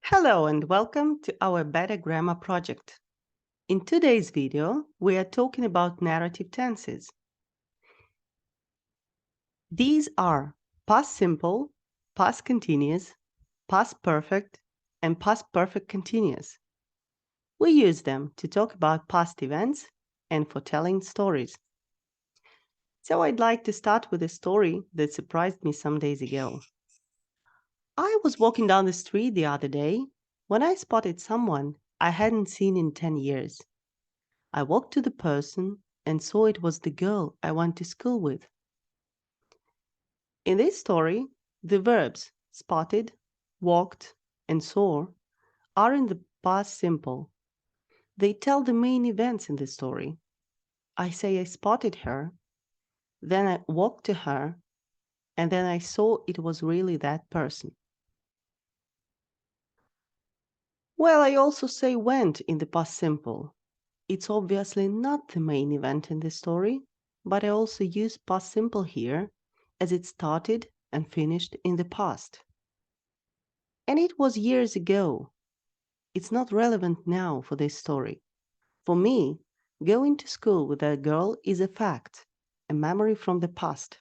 Hello and welcome to our Better Grammar project. In today's video, we are talking about narrative tenses. These are past simple, past continuous, past perfect, and past perfect continuous. We use them to talk about past events and for telling stories. So I'd like to start with a story that surprised me some days ago. I was walking down the street the other day when I spotted someone I hadn't seen in 10 years. I walked to the person and saw it was the girl I went to school with. In this story, the verbs spotted, walked, and saw are in the past simple. They tell the main events in the story. I say I spotted her, then I walked to her, and then I saw it was really that person. Well, I also say went in the past simple. It's obviously not the main event in the story, but I also use past simple here as it started and finished in the past. And it was years ago. It's not relevant now for this story. For me, going to school with that girl is a fact, a memory from the past.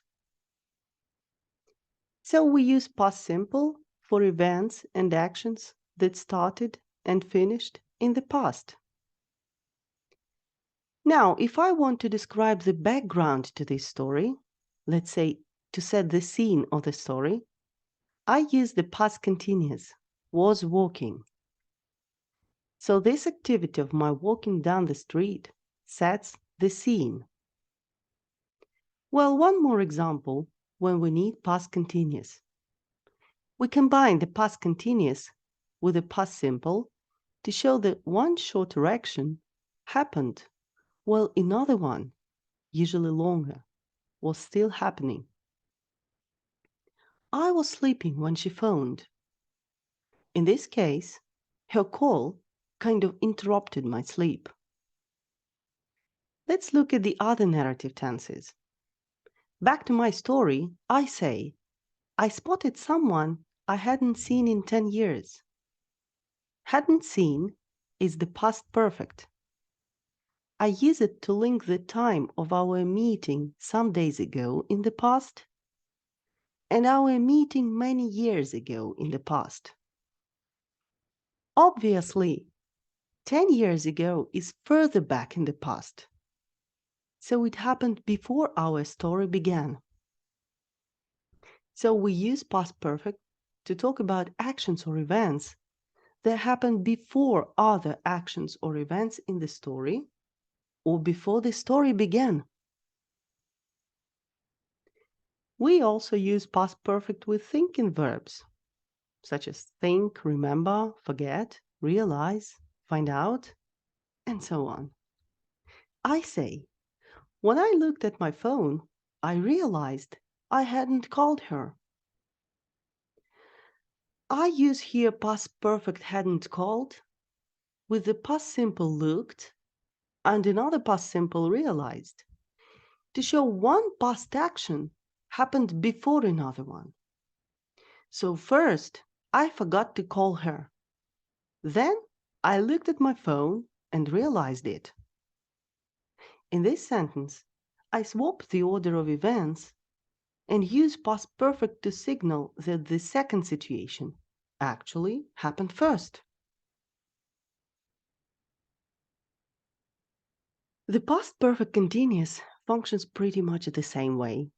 So we use past simple for events and actions that started and finished in the past. Now, if I want to describe the background to this story, let's say to set the scene of the story, I use the past continuous, was walking. So this activity of my walking down the street sets the scene. Well, one more example when we need past continuous. We combine the past continuous with the past simple to show that one shorter action happened while another one, usually longer, was still happening. I was sleeping when she phoned. In this case, her call kind of interrupted my sleep. Let's look at the other narrative tenses. Back to my story, I say, I spotted someone I hadn't seen in 10 years. Hadn't seen is the past perfect. I use it to link the time of our meeting some days ago in the past and our meeting many years ago in the past. Obviously, 10 years ago is further back in the past, so it happened before our story began. So we use past perfect to talk about actions or events that happened before other actions or events in the story or before the story began. We also use past perfect with thinking verbs, such as think, remember, forget, realize, find out, and so on. I say, when I looked at my phone, I realized I hadn't called her. I use here past perfect hadn't called with the past simple looked and another past simple realized to show one past action happened before another one. So first, I forgot to call her. Then I looked at my phone and realized it. In this sentence, I swap the order of events and use past perfect to signal that the second situation actually happened first. The past perfect continuous functions pretty much the same way,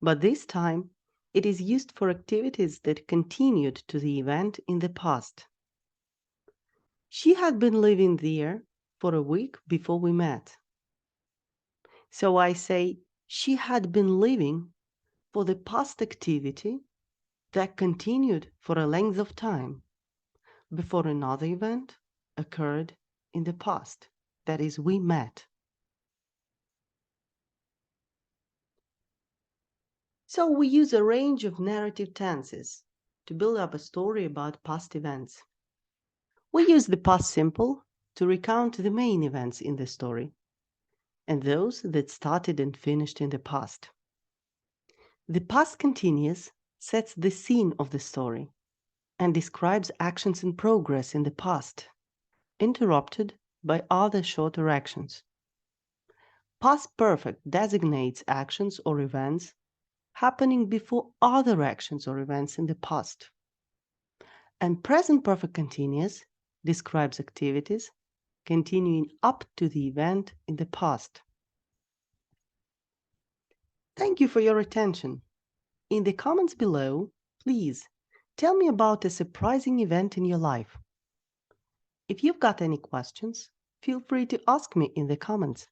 but this time it is used for activities that continued to the event in the past. She had been living there for a week before we met. So I say she had been living for the past activity that continued for a length of time before another event occurred in the past. That is, we met. So we use a range of narrative tenses to build up a story about past events. We use the past simple to recount the main events in the story and those that started and finished in the past. The past continuous sets the scene of the story, and describes actions in progress in the past, interrupted by other shorter actions. Past perfect designates actions or events happening before other actions or events in the past. And present perfect continuous describes activities continuing up to the event in the past. Thank you for your attention. In the comments below, please tell me about a surprising event in your life. If you've got any questions, feel free to ask me in the comments.